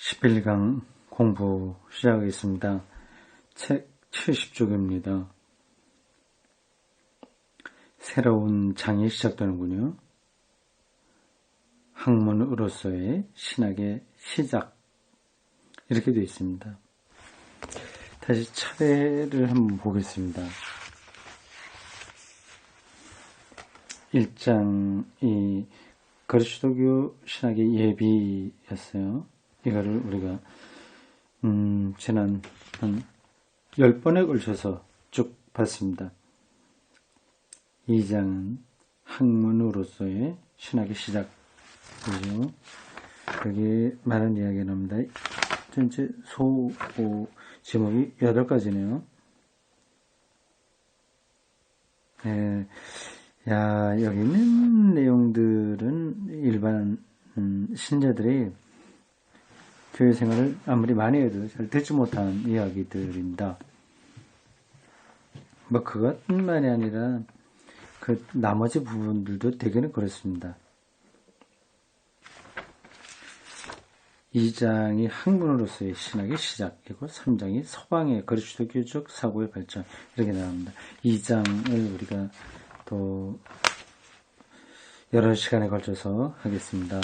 11강 공부 시작하겠습니다. 책 70쪽입니다. 새로운 장이 시작되는군요. 학문으로서의 신학의 시작, 이렇게 되어 있습니다. 다시 차례를 한번 보겠습니다. 1장이 그리스도교 신학의 예비였어요. 이거를 우리가 지난 한 10번에 걸쳐서 쭉 봤습니다. 2장은 학문으로서의 신학의 시작, 그리고 여기 많은 이야기가 나옵니다. 전체 제목이 8가지네요. 여기 있는 내용들은 일반 신자들이 교회 생활을 아무리 많이 해도 잘 듣지 못한 이야기들입니다. 그것만이 아니라 그 나머지 부분들도 대개는 그렇습니다. 2장이 학문으로서의 신학의 시작이고 3장이 서방의 그리스도교적 사고의 발전, 이렇게 나옵니다. 2장을 우리가 또 여러 시간에 걸쳐서 하겠습니다.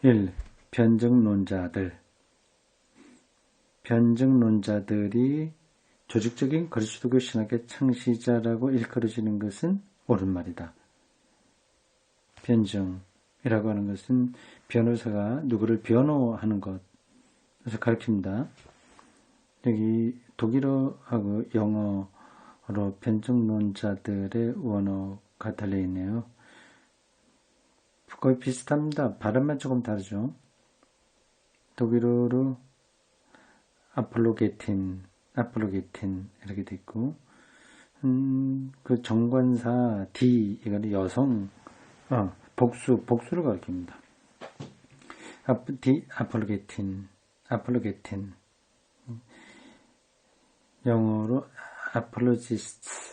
1. 변증론자들. 변증론자들이 조직적인 그리스도교 신학의 창시자라고 일컬어지는 것은 옳은 말이다. 변증이라고 하는 것은 변호사가 누구를 변호하는 것을 가리킵니다. 여기 독일어하고 영어로 변증론자들의 원어가 달려있네요. 거의 비슷합니다. 발음만 조금 다르죠. 독일어로 아폴로게틴 이렇게 돼 있고, 그 정관사 D, 이거는 여성, 복수를 가리킵니다. 아폴로게틴. 영어로 apologists.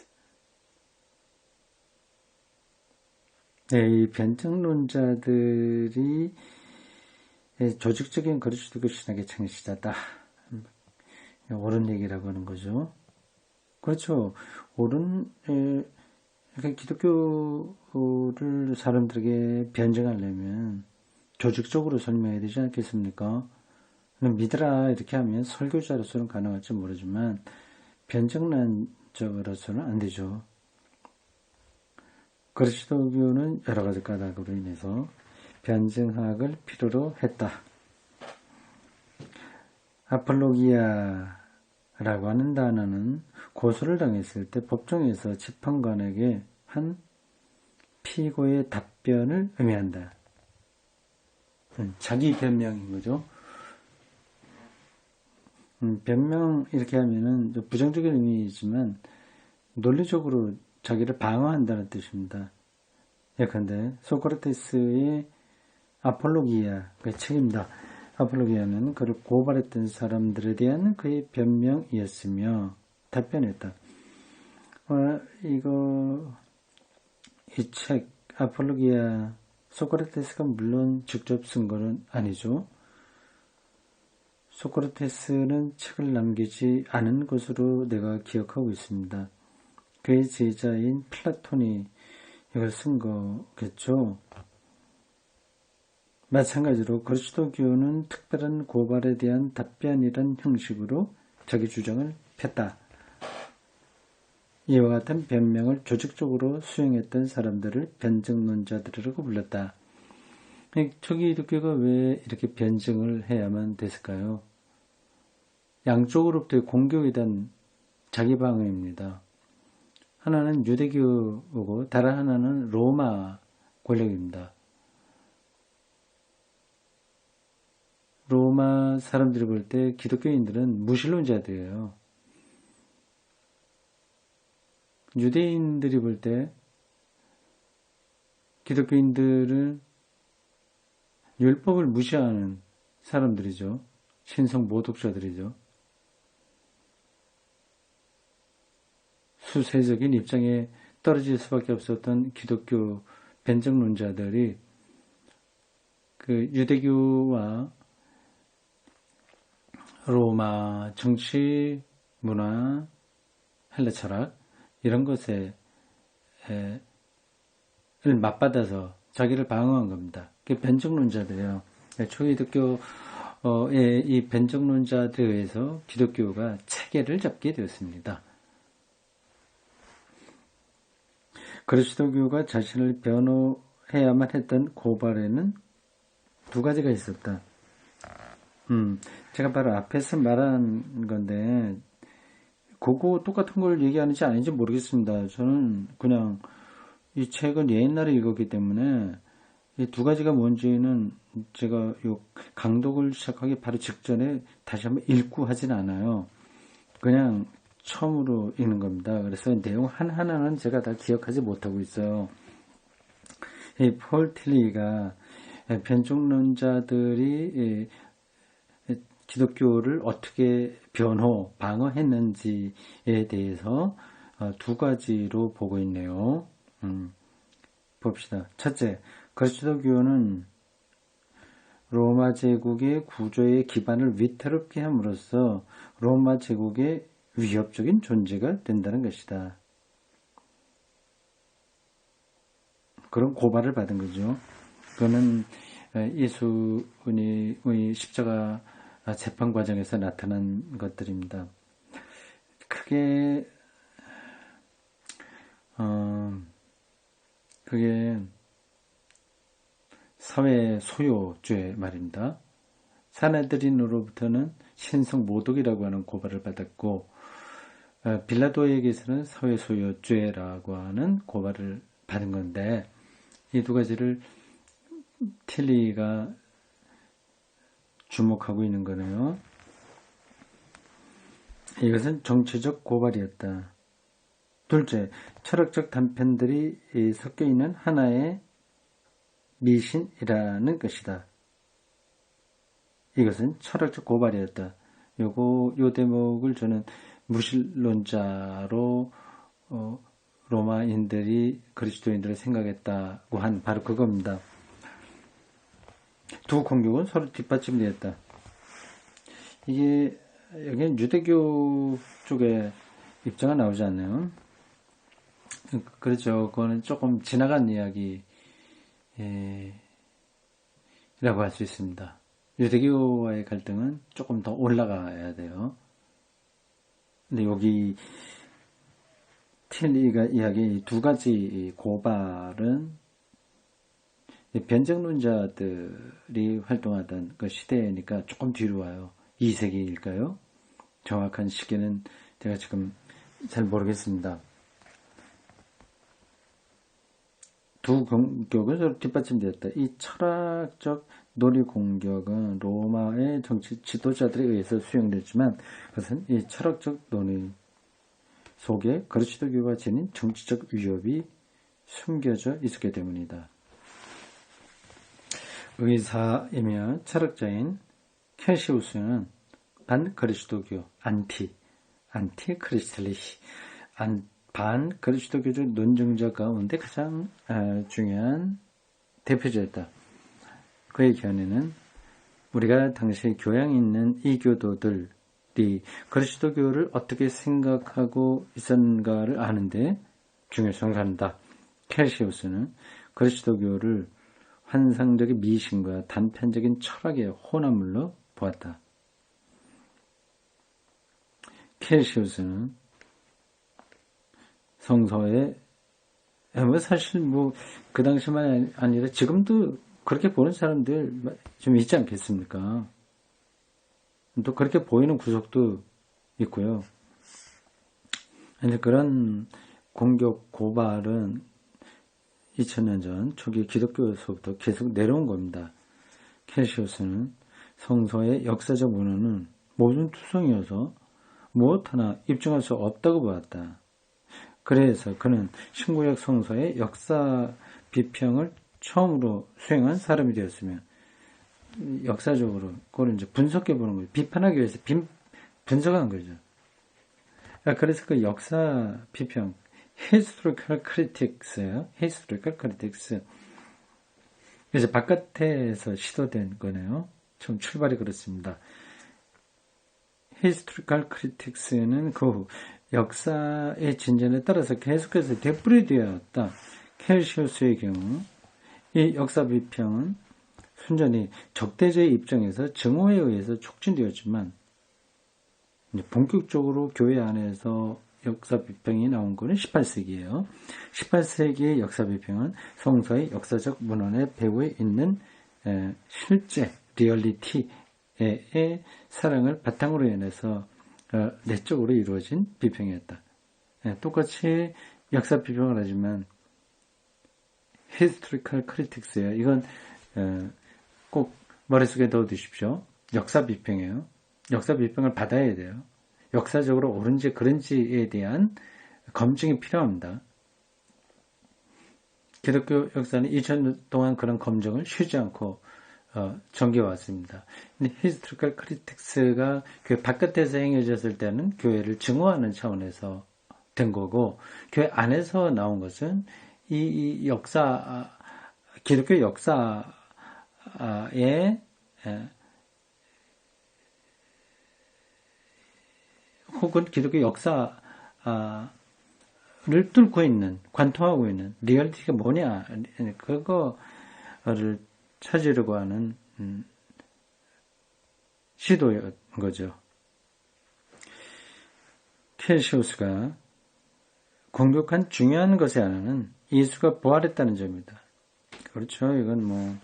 이 변증론자들이 조직적인 그리스도교 신학의 창시자다. 옳은 얘기라고 하는 거죠. 그렇죠. 옳은, 기독교를 사람들에게 변증하려면 조직적으로 설명해야 되지 않겠습니까? 믿으라 이렇게 하면 설교자로서는 가능할지 모르지만 변증론자로서는 안 되죠. 그리스도교는 여러 가지 까닭으로 인해서 변증학을 필요로 했다. 아폴로기아라고 하는 단어는 고소를 당했을 때 법정에서 재판관에게 한 피고의 답변을 의미한다. 자기 변명인 거죠. 변명 이렇게 하면은 부정적인 의미이지만 논리적으로 자기를 방어한다는 뜻입니다. 예컨대 소크라테스의 아폴로기아, 그 책입니다. 아폴로기아는 그를 고발했던 사람들에 대한 그의 변명이었으며 답변했다. 이 책 아폴로기아, 소크라테스가 물론 직접 쓴 것은 아니죠. 소크라테스는 책을 남기지 않은 것으로 내가 기억하고 있습니다. 그의 제자인 플라톤이 이걸 쓴 거겠죠. 마찬가지로 그리스도교는 특별한 고발에 대한 답변이란 형식으로 자기 주장을 폈다. 이와 같은 변명을 조직적으로 수행했던 사람들을 변증론자들이라고 불렀다. 초기기독교가 왜 이렇게 변증을 해야만 됐을까요? 양쪽으로부터의 공격에 대한 자기 방어입니다. 하나는 유대교고 다른 하나는 로마 권력입니다. 로마 사람들이 볼 때 기독교인들은 무신론자들이에요. 유대인들이 볼 때 기독교인들은 율법을 무시하는 사람들이죠. 신성 모독자들이죠. 수세적인 입장에 떨어질 수밖에 없었던 기독교 변증론자들이 그 유대교와 로마 정치, 문화, 헬라 철학 이런 것에 를 맞받아서 자기를 방어한 겁니다. 그게 변증론자들이에요. 초기독교의 이 변증론자들에 의해서 기독교가 체계를 잡게 되었습니다. 그리스도교가 자신을 변호해야만 했던 고발에는 두 가지가 있었다. 제가 바로 앞에서 말한 건데 그거 똑같은 걸 얘기하는지 아닌지 모르겠습니다. 저는 그냥 이 책은 옛날에 읽었기 때문에 이 두 가지가 뭔지는 제가 요 강독을 시작하기 바로 직전에 다시 한번 읽고 하진 않아요. 그냥 처음으로 읽는 겁니다. 그래서 내용 하나하나는 제가 다 기억하지 못하고 있어요. 이 폴 틸리가 변종론자들이 기독교를 어떻게 방어했는지에 대해서 두 가지로 보고 있네요. 봅시다. 첫째, 그리스도교는 로마 제국의 구조의 기반을 위태롭게 함으로써 로마 제국의 위협적인 존재가 된다는 것이다. 그런 고발을 받은 거죠. 그거는 예수님의 십자가 재판 과정에서 나타난 것들입니다. 그게 사회 소요죄 말입니다. 사내들인으로부터는 신성 모독이라고 하는 고발을 받았고 빌라도에게서는 사회 소요죄라고 하는 고발을 받은 건데 이 두 가지를 틸리가 주목하고 있는 거네요. 이것은 정치적 고발이었다. 둘째, 철학적 단편들이 섞여 있는 하나의 미신이라는 것이다. 이것은 철학적 고발이었다. 요 대목을 저는 무신론자로 로마인들이 그리스도인들을 생각했다고 한 바로 그겁니다. 두 공격은 서로 뒷받침되었다. 이게 여기는 유대교 쪽에 입장은 나오지 않나요? 그렇죠. 그거는 조금 지나간 이야기라고 할 수 있습니다. 유대교와의 갈등은 조금 더 올라가야 돼요. 근데 여기 틸리가 이야기 두 가지 고발은 변증론자들이 활동하던 그 시대니까 조금 뒤로 와요. 2세기일까요? 정확한 시기는 제가 지금 잘 모르겠습니다. 두 공격은 서로 뒷받침되었다. 이 철학적 논리 공격은 로마의 정치 지도자들에 의해서 수행됐지만 그것은 이 철학적 논리 속에 그리스도교가 지닌 정치적 위협이 숨겨져 있었기 때문이다. 의사이며 철학자인 켈시우스는 반그리스도교, 안티크리스탈리시, 반 그리스도교적 논증자 가운데 가장 중요한 대표자였다. 그의 견해는 우리가 당시 교양 있는 이교도들이 그리스도교를 어떻게 생각하고 있었는가를 아는데 중요성을 갖는다. 켈시우스는 그리스도교를 환상적인 미신과 단편적인 철학의 혼합물로 보았다. 켈시우스는 성서에 사실 그 당시만 아니라 지금도 그렇게 보는 사람들 좀 있지 않겠습니까? 또 그렇게 보이는 구석도 있고요. 그런 공격 고발은 2000년 전 초기 기독교에서부터 계속 내려온 겁니다. 켈시우스는 성서의 역사적 문헌은 모든 투성이어서 무엇 하나 입증할 수 없다고 보았다. 그래서 그는 신구약 성서의 역사 비평을 처음으로 수행한 사람이 되었으며 역사적으로 그걸 이제 분석해 보는 거예요. 비판하기 위해서 분석한 거죠. 그래서 그 역사 비평 historical critics예요. historical critics. 그래서 바깥에서 시도된 거네요. 처음 출발이 그렇습니다. Historical Critics는 그 후 역사의 진전에 따라서 계속해서 되풀이되었다. 켈시우스의 경우 이 역사 비평은 순전히 적대자의 입장에서 증오에 의해서 촉진되었지만 본격적으로 교회 안에서 역사 비평이 나온 것은 18세기예요. 18세기의 역사 비평은 성서의 역사적 문헌의 배후에 있는 실제 리얼리티의 사랑을 바탕으로 인해서 내적으로 이루어진 비평이었다. 똑같이 역사 비평을 하지만 historical critics예요. 이건 꼭 머릿속에 넣어두십시오. 역사 비평이에요. 역사 비평을 받아야 돼요. 역사적으로 옳은지 그른지에 대한 검증이 필요합니다. 기독교 역사는 2000년 동안 그런 검증을 쉬지 않고 전개해왔습니다. 근데 히스토리컬 크리틱스가 교회 바깥에서 행해졌을 때는 교회를 증오하는 차원에서 된 거고, 교회 안에서 나온 것은 이 역사, 기독교 역사의 혹은 기독교 역사를 뚫고 있는, 관통하고 있는 리얼리티가 뭐냐, 그거를 찾으려고 하는 시도인 거죠. 켈시우스가 공격한 중요한 것의 하나는 예수가 부활했다는 점입니다. 그렇죠. 이건 뭐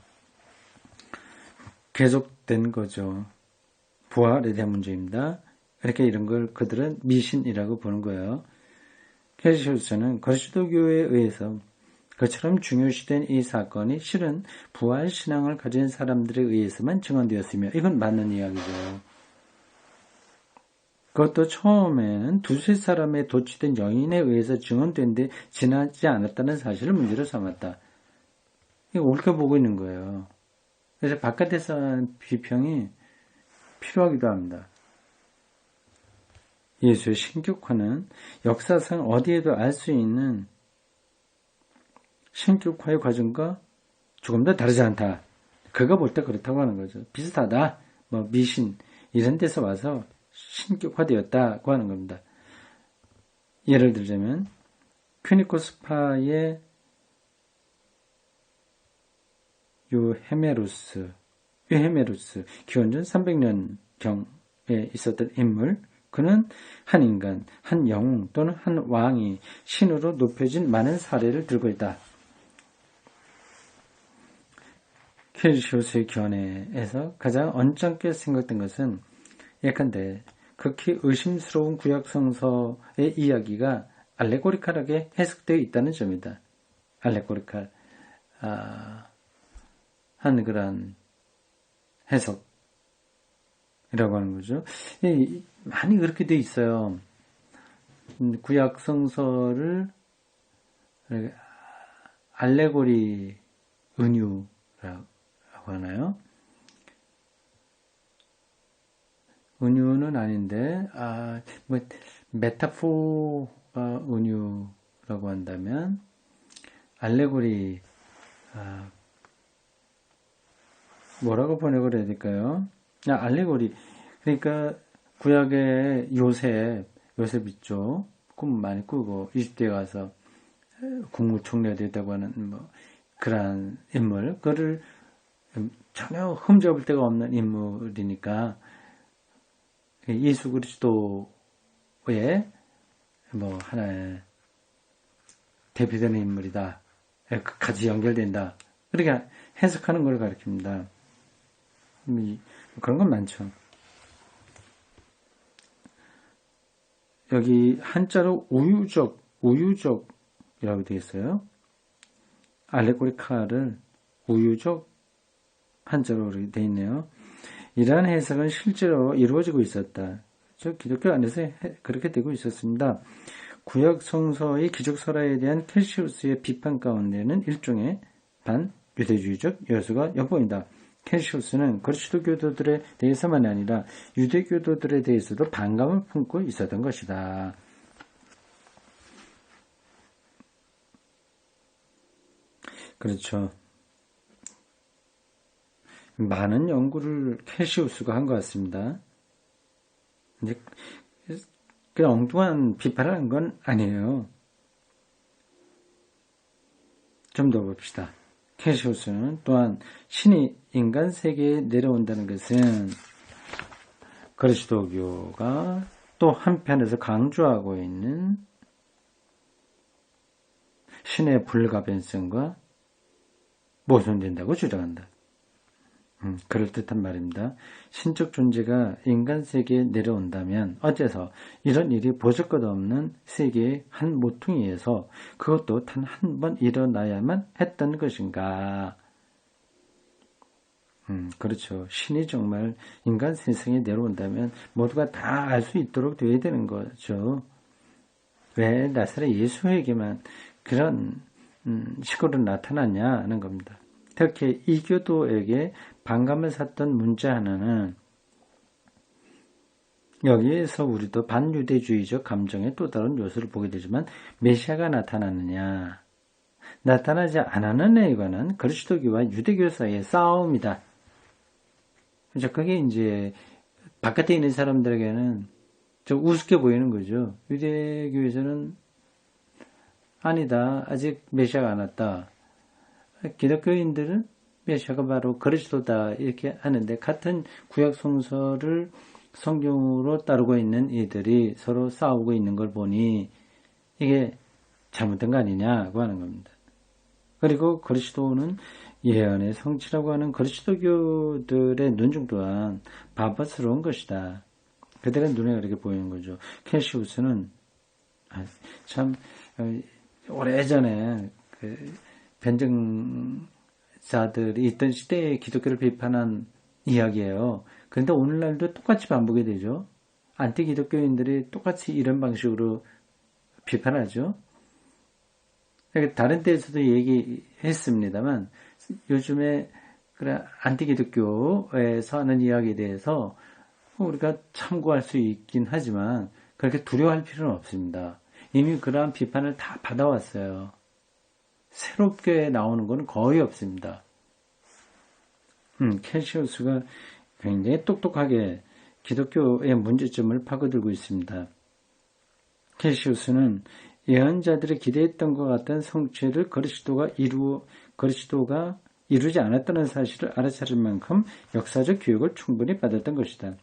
계속된 거죠. 부활에 대한 문제입니다. 이렇게 이런 걸 그들은 미신이라고 보는 거예요. 켈시우스는 그리스도교에 의해서 그처럼 중요시된 이 사건이 실은 부활 신앙을 가진 사람들에 의해서만 증언되었으며, 이건 맞는 이야기죠. 그것도 처음에는 두세 사람의 도취된 여인에 의해서 증언된 데 지나지 않았다는 사실을 문제로 삼았다. 이거 옳게 보고 있는 거예요. 그래서 바깥에서 하는 비평이 필요하기도 합니다. 예수의 신격화는 역사상 어디에도 알 수 있는 신격화의 과정과 조금 더 다르지 않다. 그가 볼 때 그렇다고 하는 거죠. 비슷하다. 뭐 미신 이런 데서 와서 신격화되었다고 하는 겁니다. 예를 들자면 퀴니코스파의 헤메루스 기원전 300년경에 있었던 인물, 그는 한 인간, 한 영웅 또는 한 왕이 신으로 높여진 많은 사례를 들고 있다. 켈시우스의 견해에서 가장 언짢게 생각된 것은 예컨대 극히 의심스러운 구약 성서의 이야기가 알레고리칼하게 해석되어 있다는 점이다. 알레고리칼 한 그런 해석이라고 하는 거죠. 많이 그렇게 돼 있어요. 구약 성서를 알레고리 은유라고 하나요? 은유는 아닌데, 메타포가 은유라고 한다면, 알레고리, 뭐라고 번역을 해야 될까요? 알레고리. 그러니까, 구약의 요셉 있죠? 꿈 많이 꾸고, 이집트에 가서 국무총리가 됐다고 하는, 그러한 인물, 그거를 전혀 흠잡을 데가 없는 인물이니까, 예수 그리스도의 하나의 대표되는 인물이다. 같이 연결된다. 그렇게 해석하는 걸 가리킵니다. 그런 건 많죠. 여기 한자로 우유적이라고 되어 있어요. 알레고리카를 우유적 한자로 이렇게 되어 있네요. 이러한 해석은 실제로 이루어지고 있었다. 기독교 안에서 그렇게 되고 있었습니다. 구약 성서의 기적설화에 대한 켈시우스의 비판 가운데는 일종의 반유대주의적 요소가 엿보인다. 켈시우스는 그리스도교도들에 대해서만 아니라 유대교도들에 대해서도 반감을 품고 있었던 것이다. 그렇죠. 많은 연구를 캐시우스가 한 것 같습니다. 이제 그냥 엉뚱한 비판을 한 건 아니에요. 좀 더 봅시다. 캐시우스는 또한 신이 인간 세계에 내려온다는 것은 그리스도교가 또 한편에서 강조하고 있는 신의 불가변성과 모순된다고 주장한다. 그럴듯한 말입니다. 신적 존재가 인간 세계에 내려온다면 어째서 이런 일이 보잘것없는 세계의 한 모퉁이에서 그것도 단 한 번 일어나야만 했던 것인가? 그렇죠. 신이 정말 인간 세상에 내려온다면 모두가 다 알 수 있도록 되어야 되는 거죠. 왜 나사렛 예수에게만 그런 식으로 나타났냐 하는 겁니다. 특히 이교도에게 반감을 샀던 문제 하나는 여기에서 우리도 반유대주의적 감정의 또 다른 요소를 보게 되지만 메시아가 나타나느냐 나타나지 않았느냐에 관한 그리스도교와 유대교 사이의 싸움이다. 그렇죠. 그게 이제 바깥에 있는 사람들에게는 좀 우습게 보이는 거죠. 유대교에서는 아니다. 아직 메시아가 안 왔다. 기독교인들은 메시아가 바로 그리스도다 이렇게 하는데 같은 구약 성서를 성경으로 따르고 있는 이들이 서로 싸우고 있는 걸 보니 이게 잘못된 거 아니냐고 하는 겁니다. 그리고 그리스도는 예언의 성취라고 하는 그리스도교들의 눈중 또한 바보스러운 것이다. 그들의 눈에 그렇게 보이는 거죠. 캐시우스는 참 오래전에 변증자들이 있던 시대의 기독교를 비판한 이야기예요. 그런데 오늘날도 똑같이 반복이 되죠. 안티 기독교인들이 똑같이 이런 방식으로 비판하죠. 다른 데에서도 얘기했습니다만 요즘에 그래 안티 기독교에서 하는 이야기에 대해서 우리가 참고할 수 있긴 하지만 그렇게 두려워할 필요는 없습니다. 이미 그러한 비판을 다 받아왔어요. 새롭게 나오는 건 거의 없습니다. 캐시우스가 굉장히 똑똑하게 기독교의 문제점을 파고들고 있습니다. 캐시우스는 예언자들이 기대했던 것 같은 성취를 그리스도가 이루지 않았다는 사실을 알아차릴 만큼 역사적 교육을 충분히 받았던 것이다.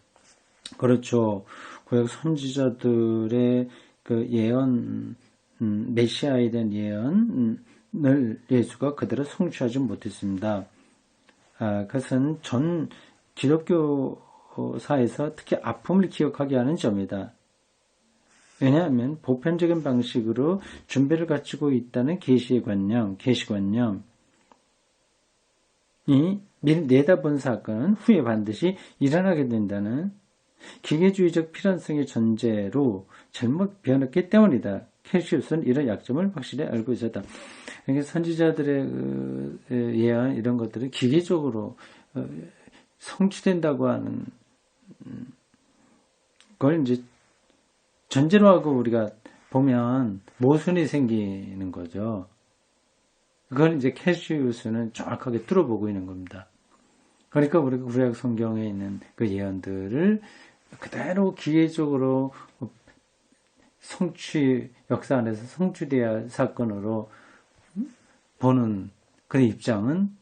그렇죠. 구약 선지자들의 그 예언, 메시아에 대한 예언을 예수가 그대로 성취하지 못했습니다. 그것은 전 기독교사에서 특히 아픔을 기억하게 하는 점이다. 왜냐하면 보편적인 방식으로 준비를 갖추고 있다는 계시관념, 이 미리 내다본 사건은 후에 반드시 일어나게 된다는 기계주의적 필연성의 전제로 잘못 변했기 때문이다. 캐시우스는 이런 약점을 확실히 알고 있었다. 그러니까 선지자들의 예언 이런 것들은 기계적으로 성취된다고 하는 걸 이제 전제로 하고 우리가 보면 모순이 생기는 거죠. 그걸 이제 캐시우스는 정확하게 뚫어보고 있는 겁니다. 그러니까 우리가 구약 성경에 있는 그 예언들을 그대로 기계적으로 역사 안에서 성취돼야 할 사건으로 보는 그 입장은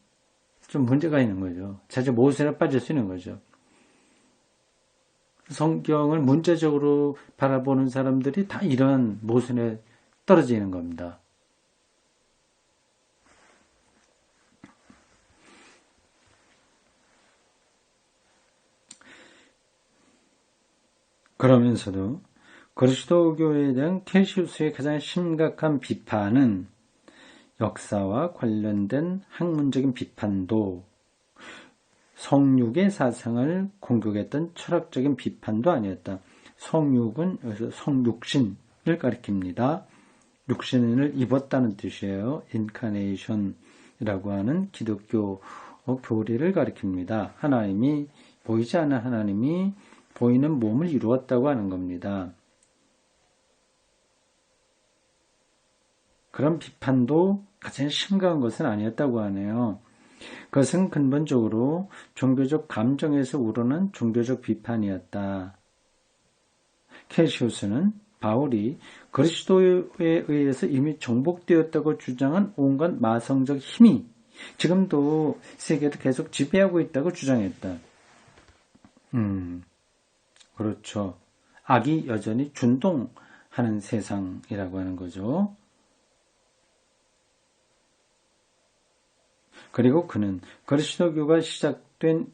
좀 문제가 있는 거죠. 자주 모순에 빠질 수 있는 거죠. 성경을 문자적으로 바라보는 사람들이 다 이런 모순에 떨어지는 겁니다. 그러면서도 그리스도교에 대한 캐시우스의 가장 심각한 비판은 역사와 관련된 학문적인 비판도 성육의 사상을 공격했던 철학적인 비판도 아니었다. 성육은 여기서 성육신을 가리킵니다. 육신을 입었다는 뜻이에요. 인카네이션이라고 하는 기독교 교리를 가리킵니다. 하나님이 보이지 않는 하나님이 보이는 몸을 이루었다고 하는 겁니다. 그런 비판도 가장 심각한 것은 아니었다고 하네요. 그것은 근본적으로 종교적 감정에서 우러난 종교적 비판이었다. 캐시우스는 바울이 그리스도에 의해서 이미 정복되었다고 주장한 온갖 마성적 힘이 지금도 세계를 계속 지배하고 있다고 주장했다. 그렇죠. 악이 여전히 준동하는 세상이라고 하는 거죠. 그리고 그는 그리스도교가 시작된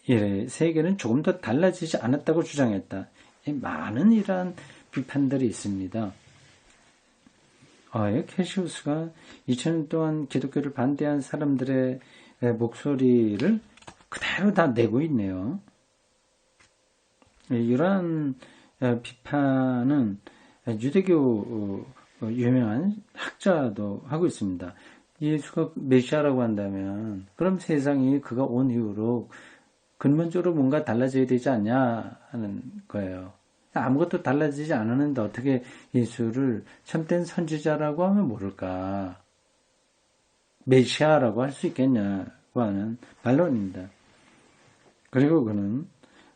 이래 세계는 조금 더 달라지지 않았다고 주장했다. 많은 이러한 비판들이 있습니다. 캐시우스가 2000년 동안 기독교를 반대한 사람들의 목소리를 그대로 다 내고 있네요. 이러한 비판은 유대교 유명한 학자도 하고 있습니다. 예수가 메시아라고 한다면 그럼 세상이 그가 온 이후로 근본적으로 뭔가 달라져야 되지 않냐 하는 거예요. 아무것도 달라지지 않았는데 어떻게 예수를 참된 선지자라고 하면 모를까? 메시아라고 할 수 있겠냐고 하는 반론입니다. 그리고 그는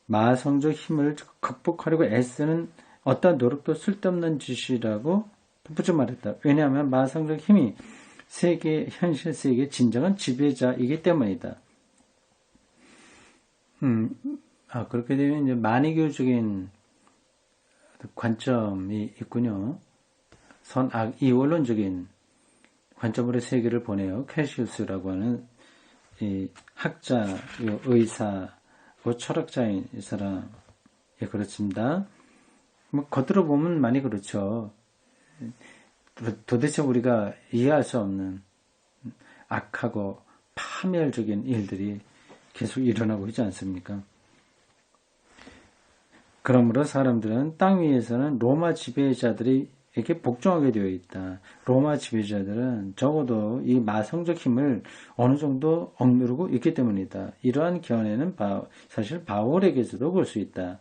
마성적 힘을 극복하려고 애쓰는 어떤 노력도 쓸데없는 짓이라고 덧붙여 말했다. 왜냐하면 마성적 힘이 현실 세계의 진정한 지배자이기 때문이다. 그렇게 되면 이제 만이교적인 관점이 있군요. 선악 이원론적인 관점으로 세계를 보내요. 캐시우스라고 하는 이 학자, 의사, 철학자인 이 사람, 그렇습니다. 겉으로 보면 많이 그렇죠. 도대체 우리가 이해할 수 없는 악하고 파멸적인 일들이 계속 일어나고 있지 않습니까? 그러므로 사람들은 땅 위에서는 로마 지배자들이 이렇게 복종하게 되어 있다. 로마 지배자들은 적어도 이 마성적 힘을 어느 정도 억누르고 있기 때문이다. 이러한 견해는 사실 바울에게서도 볼 수 있다.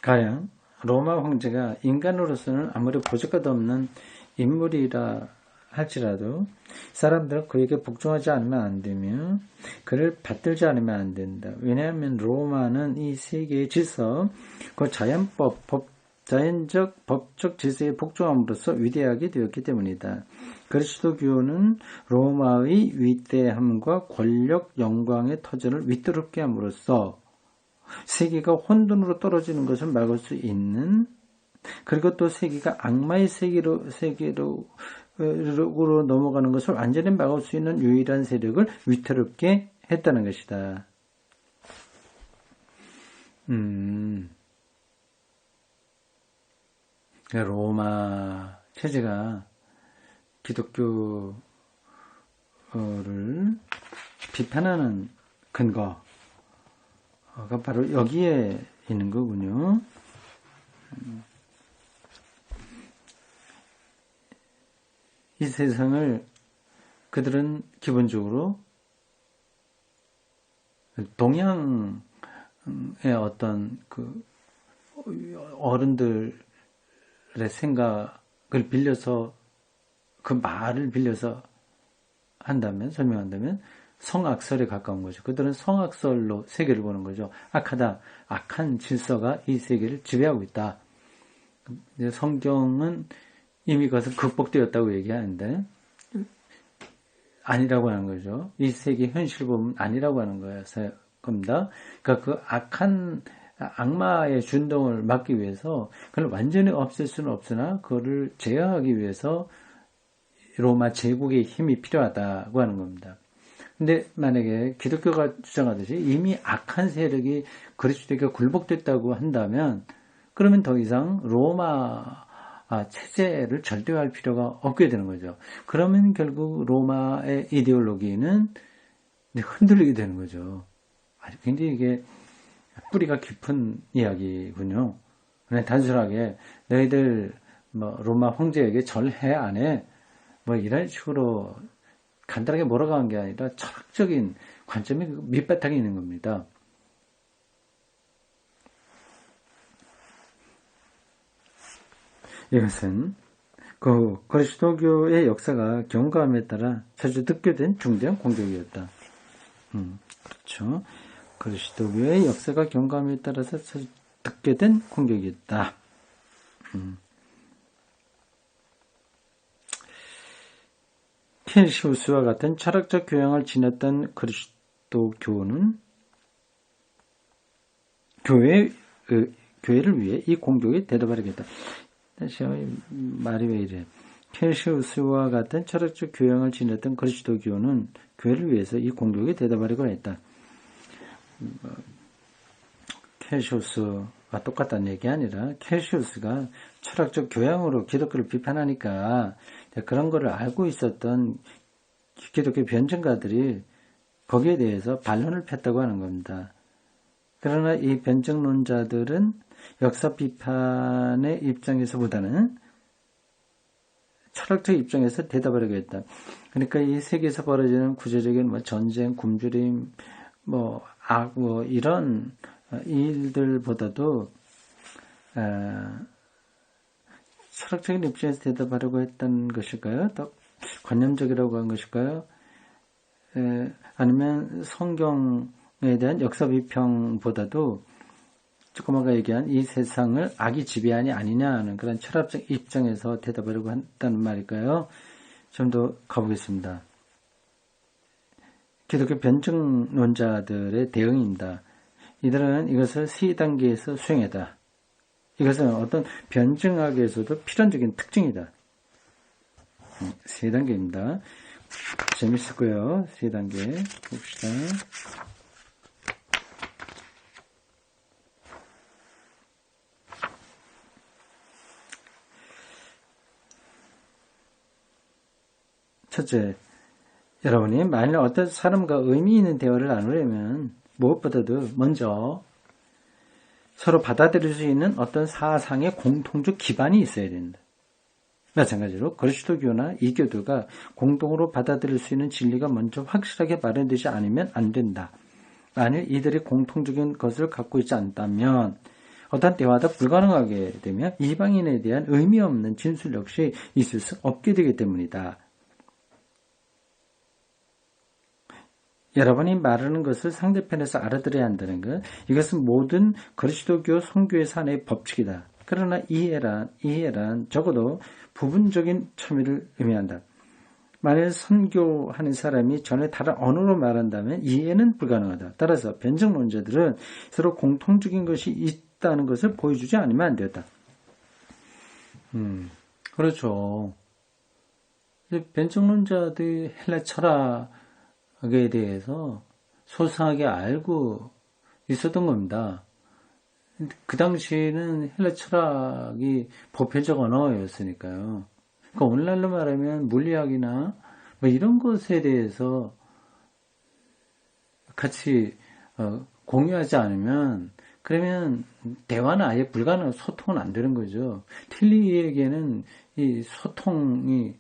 가령 로마 황제가 인간으로서는 아무리 보잘것도 없는 인물이라 할지라도 사람들은 그에게 복종하지 않으면 안 되며 그를 받들지 않으면 안 된다. 왜냐하면 로마는 이 세계의 질서, 그 자연적 법적 질서에 복종함으로써 위대하게 되었기 때문이다. 그리스도교는 로마의 위대함과 권력, 영광의 터전을 위태롭게 함으로써 세계가 혼돈으로 떨어지는 것을 막을 수 있는, 그리고 또 세계가 악마의 세계로 넘어가는 것을 완전히 막을 수 있는 유일한 세력을 위태롭게 했다는 것이다. 로마 체제가 기독교를 비판하는 근거가 바로 여기에 있는 거군요. 이 세상을 그들은 기본적으로 동양의 어떤 그 어른들의 생각을 빌려서, 그 말을 빌려서 설명한다면 성악설에 가까운 거죠. 그들은 성악설로 세계를 보는 거죠. 악하다, 악한 질서가 이 세계를 지배하고 있다. 성경은 이미 그것은 극복되었다고 얘기하는데 아니라고 하는 거죠. 이 세계 현실을 보면 아니라고 하는 겁니다. 그러니까 그 악한 악마의 준동을 막기 위해서 그걸 완전히 없앨 수는 없으나 그거를 제어하기 위해서 로마 제국의 힘이 필요하다고 하는 겁니다. 근데 만약에 기독교가 주장하듯이 이미 악한 세력이 그리스도에게 굴복됐다고 한다면 그러면 더 이상 로마 체제를 절대화할 필요가 없게 되는 거죠. 그러면 결국 로마의 이데올로기는 흔들리게 되는 거죠. 아주 굉장히 이게 뿌리가 깊은 이야기군요. 그냥 단순하게 너희들 로마 황제에게 절해 안 해? 이런 식으로 간단하게 몰아가는 게 아니라 철학적인 관점이 밑바탕에 있는 겁니다. 이것은 그 그리스도교의 역사가 경과함에 따라 자주 듣게 된 중대한 공격이었다. 그렇죠. 그리스도교의 역사가 경과함에 따라서 자주 듣게 된 공격이었다. 켄시우스와 같은 철학적 교양을 지녔던 그리스도교는 교회를 위해 이 공격에 대답하겠다. 다시 말이 왜 이래? 켄시우스와 같은 철학적 교양을 지녔던 그리스도교는 교회를 위해서 이 공격에 대답하려고 했다. 켄시우스와 똑같다는 얘기 아니라 켄시우스가 철학적 교양으로 기독교를 비판하니까 그런 거를 알고 있었던 기독교 변증가들이 거기에 대해서 반론을 폈다고 하는 겁니다. 그러나 이 변증론자들은 역사 비판의 입장에서보다는 철학적 입장에서 대답하려고 했다. 그러니까 이 세계에서 벌어지는 구체적인 전쟁, 굶주림, 악, 이런 일들보다도 철학적인 입장에서 대답하려고 했던 것일까요? 더 관념적이라고 한 것일까요? 아니면 성경에 대한 역사 비평보다도 조금 아까 얘기한 이 세상을 악이 지배하니 아니냐 하는 그런 철학적 입장에서 대답하려고 한다는 말일까요? 좀 더 가보겠습니다. 기독교 변증론자들의 대응입니다. 이들은 이것을 세 단계에서 수행했다. 이것은 어떤 변증학에서도 필연적인 특징이다. 세 단계입니다. 재밌을 거예요. 세 단계 봅시다. 첫째, 여러분이 만일 어떤 사람과 의미 있는 대화를 나누려면 무엇보다도 먼저 서로 받아들일 수 있는 어떤 사상의 공통적 기반이 있어야 된다. 마찬가지로 그리스도교나 이교도가 공동으로 받아들일 수 있는 진리가 먼저 확실하게 마련되지 않으면 안 된다. 만일 이들이 공통적인 것을 갖고 있지 않다면 어떤 대화도 불가능하게 되면 이방인에 대한 의미 없는 진술 역시 있을 수 없게 되기 때문이다. 여러분이 말하는 것을 상대편에서 알아들어야 한다는 것, 이것은 모든 그리스도교 선교회사 안의 법칙이다. 그러나 이해란 적어도 부분적인 첨의를 의미한다. 만일 선교하는 사람이 전혀 다른 언어로 말한다면 이해는 불가능하다. 따라서 변증론자들은 서로 공통적인 것이 있다는 것을 보여주지 않으면 안 되었다. 그렇죠. 변증론자들이 헬라 철학에 대해서 소상하게 알고 있었던 겁니다. 그 당시에는 헬라 철학이 보편적 언어였으니까요. 그러니까 오늘날로 말하면 물리학이나 이런 것에 대해서 같이 공유하지 않으면 그러면 대화는 아예 불가능한 소통은 안 되는 거죠. 틸리에게는 이 소통이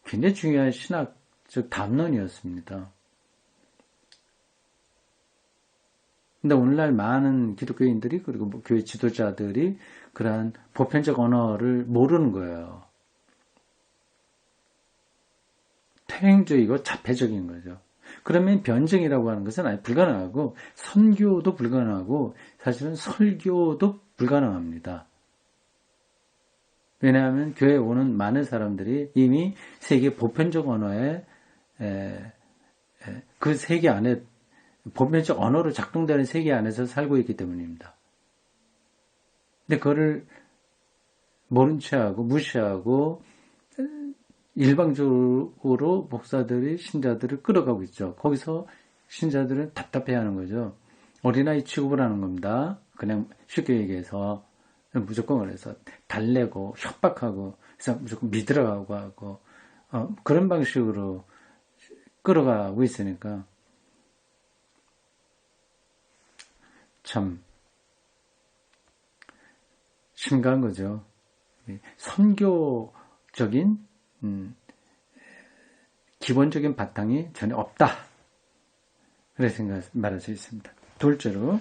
굉장히 중요한 신학적 담론이었습니다. 근데 오늘날 많은 기독교인들이 그리고 교회 지도자들이 그러한 보편적 언어를 모르는 거예요. 퇴행적이고 자폐적인 거죠. 그러면 변증이라고 하는 것은 아예 불가능하고 선교도 불가능하고 사실은 설교도 불가능합니다. 왜냐하면 교회에 오는 많은 사람들이 이미 세계 보편적 언어에 그 세계 안에 보편적 언어로 작동되는 세계 안에서 살고 있기 때문입니다. 근데 그거를 모른 채하고 무시하고 일방적으로 목사들이 신자들을 끌어가고 있죠. 거기서 신자들은 답답해하는 거죠. 어린아이 취급을 하는 겁니다. 그냥 쉽게 얘기해서 무조건 그래서 달래고 협박하고 그래서 무조건 믿으라고 하고 그런 방식으로 끌어가고 있으니까 참 심각한 거죠. 선교적인 기본적인 바탕이 전혀 없다. 그렇게 말할 수 있습니다. 둘째로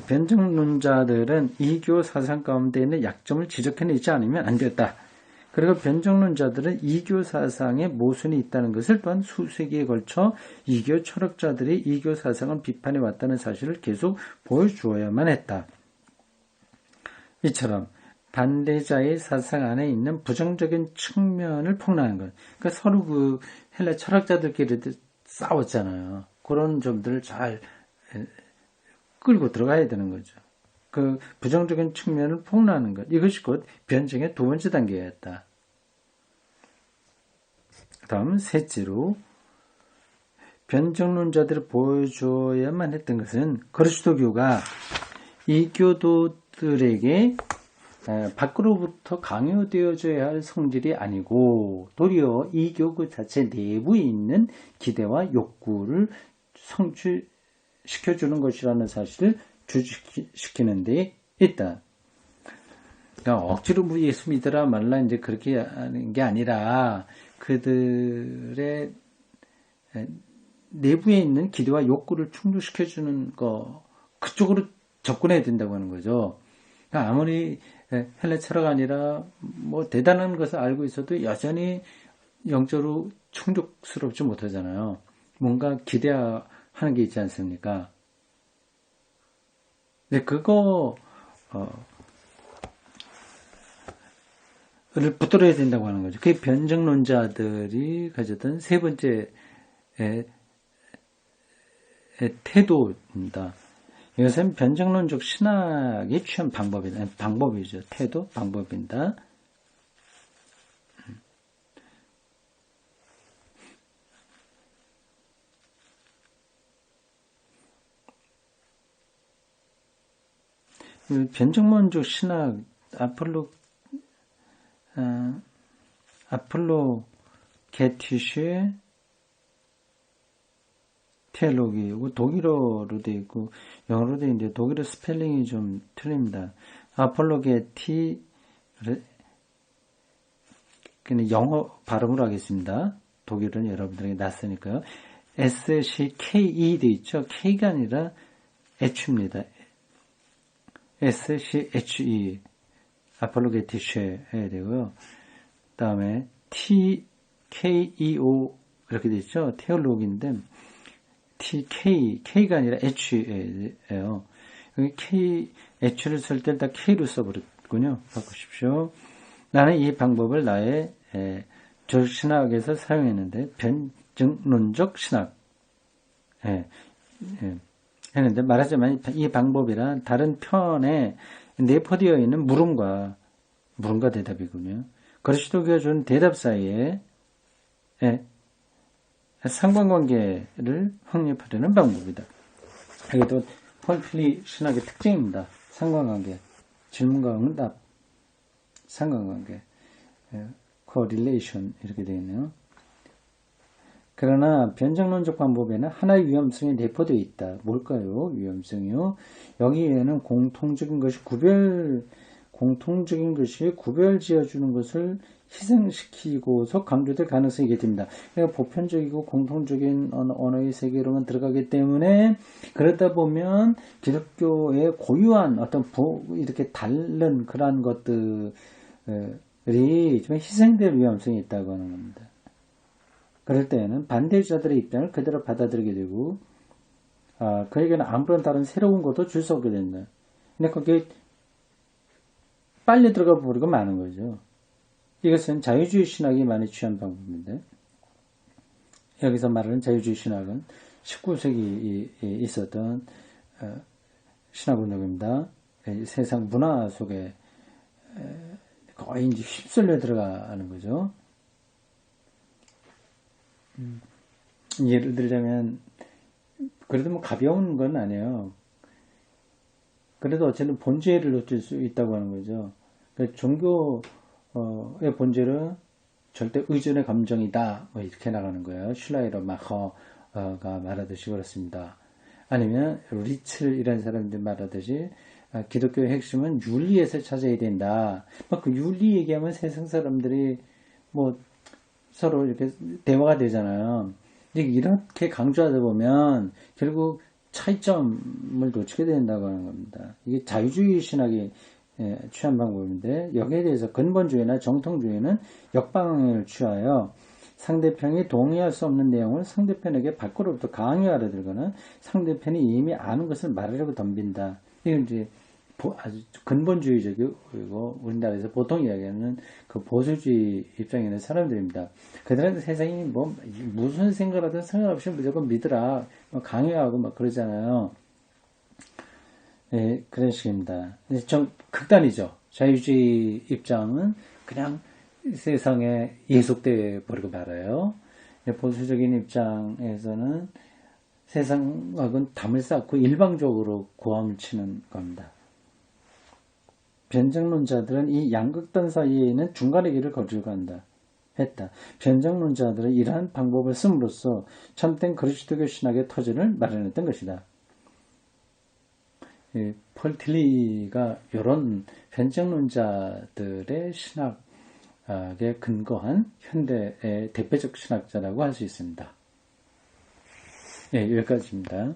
변증론자들은 이교 사상 가운데 있는 약점을 지적해내지 않으면 안 됐다. 그리고 변정론자들은 이교 사상에 모순이 있다는 것을 또한 수세기에 걸쳐 이교 철학자들이 이교 사상을 비판해 왔다는 사실을 계속 보여주어야만 했다. 이처럼 반대자의 사상 안에 있는 부정적인 측면을 폭로하는 것. 그러니까 서로 그 헬라 철학자들끼리 싸웠잖아요. 그런 점들을 잘 끌고 들어가야 되는 거죠. 그 부정적인 측면을 폭로하는 것. 이것이 곧 변증의 두 번째 단계였다. 다음 셋째로 변증론자들을 보여줘야만 했던 것은 그리스도교가 이교도들에게 밖으로부터 강요되어져야 할 성질이 아니고 도리어 이교 그 자체 내부에 있는 기대와 욕구를 성취시켜주는 것이라는 사실을 주식시키는 데 있다. 그러니까 억지로 예수 믿으라 말라 이제 그렇게 하는 게 아니라 그들의 내부에 있는 기대와 욕구를 충족시켜주는 거 그쪽으로 접근해야 된다고 하는 거죠. 그러니까 아무리 헬라 철학 아니라 뭐 대단한 것을 알고 있어도 여전히 영적으로 충족스럽지 못하잖아요. 뭔가 기대하는 게 있지 않습니까? 근데 그거 를 붙들어야 된다고 하는 거죠. 그게 변증론자들이 가졌던 세 번째 태도입니다. 이것은 변증론적 신학에 취한 방법이죠. 태도, 방법입니다. 변증론적 신학, 아폴로 게티슈 테올로기, 이거 독일어로 되어 있고 영어로 되어 있는데 독일어 스펠링이 좀 틀립니다. 아폴로게티, 그냥 영어 발음으로 하겠습니다. 독일은 여러분들에게 낯서니까요. SCKE 되어 있죠. K가 아니라 H입니다. SCHE 아폴로게티슈 해야 되고요. 다음에 TKEO 이렇게 되어 있죠. 테올로기인데 K가 아니라 H예요. 여기 H를 쓸 때 다 K로 써버렸군요. 바꾸십시오. 나는 이 방법을 나의 조신학에서 사용했는데 변증론적 신학 했는데 말하자면 이 방법이란 다른 편에 내포되어 있는 물음과 대답이군요. 그리스도교가 준 대답 사이에 상관관계를 확립하려는 방법이다. 이것도 폴필리 신학의 특징입니다. 상관관계, 질문과 응답, 상관관계, correlation 이렇게 되어 있네요. 그러나 변증론적 방법에는 하나의 위험성이 내포되어 있다. 뭘까요? 위험성이요. 여기에는 공통적인 것이 구별 지어주는 것을 희생시키고서 강조될 가능성이 있게 됩니다. 그러니까 보편적이고 공통적인 언어의 세계로만 들어가기 때문에 그러다 보면 기독교의 고유한 어떤 이렇게 다른 그러한 것들이 좀 희생될 위험성이 있다고 하는 겁니다. 그럴 때에는 반대자들의 입장을 그대로 받아들이게 되고 그에게는 아무런 다른 새로운 것도 줄 수 없게 된다. 근데 거기에 빨리 들어가 버리고 마는 거죠. 이것은 자유주의 신학이 많이 취한 방법인데 여기서 말하는 자유주의 신학은 19세기에 있었던 신학운동입니다. 세상 문화 속에 거의 이제 휩쓸려 들어가는 거죠. 예를 들자면 그래도 뭐 가벼운 건 아니에요. 그래도 어쨌든 본질을 놓칠 수 있다고 하는 거죠. 그러니까 종교의 본질은 절대 의존의 감정이다. 뭐 이렇게 나가는 거예요. 슐라이러 마커가 말하듯이 그렇습니다. 아니면 리첼이라는 사람들이 말하듯이 기독교의 핵심은 윤리에서 찾아야 된다. 그 윤리 얘기하면 세상 사람들이 뭐 서로 이렇게 대화가 되잖아요. 이렇게 강조하다 보면 결국 차이점을 놓치게 된다고 하는 겁니다. 이게 자유주의 신학의 취한 방법인데 여기에 대해서 근본주의나 정통주의는 역방향을 취하여 상대편이 동의할 수 없는 내용을 상대편에게 밖으로부터 강요하려 들거나 상대편이 이미 아는 것을 말하려고 덤빈다. 이건 이제 아주 근본주의적이고 우리나라에서 보통 이야기하는 그 보수주의 입장에 있는 사람들입니다. 그들은 세상이 뭐 무슨 생각을 하든 상관없이 무조건 믿으라 강요하고 막 그러잖아요. 예, 그런 식입니다. 좀 극단이죠. 자유주의 입장은 그냥 세상에 예속돼 버리고 말아요. 보수적인 입장에서는 세상하고는 담을 쌓고 일방적으로 고함을 치는 겁니다. 변정론자들은 이 양극단 사이에 있는 중간의 길을 거주려고 했다. 변정론자들은 이러한 방법을 씀으로써 참된 그리스도교 신학의 터전을 마련했던 것이다. 폴 틸리가 이런 변정론자들의 신학에 근거한 현대의 대표적 신학자라고 할 수 있습니다. 여기까지입니다.